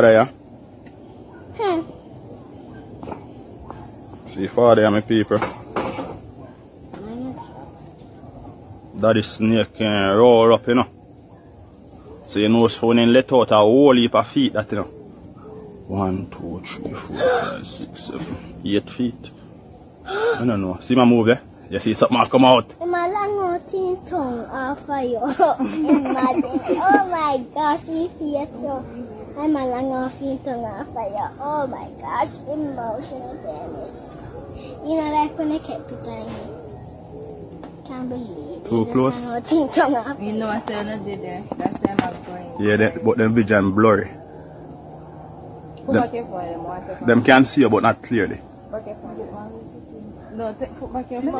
There, see father and my people. Daddy snake can roll up, you know. So you know so when he let out a whole heap of feet that, you know. 1, 2, 3, 4, 5, 6, 7, 8 feet. I don't know. See my move there? You see something come out? Oh my gosh, you see it so. I'm a long off tongue off fire. Oh my gosh, emotional damage. You know, like when I kept pretending. Can't believe. Too close. You know, I said I did that. That's why I'm going. Yeah, but them vision blurry. Them can see you, but not clearly. No, put back your phone.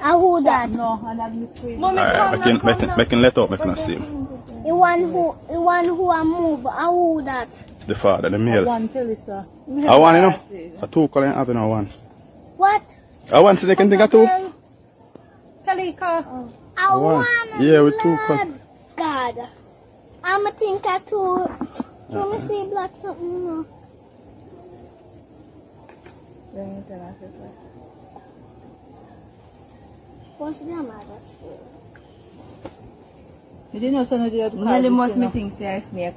I hold that. No, I have the screen. I can let out, I can see him. The one who I move, I hold that. The father, the male. One pill, sir. I want, you know. So 2 color having a 1. What? I want so they can think of 2. Kalika. I want. Yeah, with 2 color. God. I'm a think of 2. Let me see black something, no. What's the matter? You didn't know some of the other. Nearly must me think say a snake.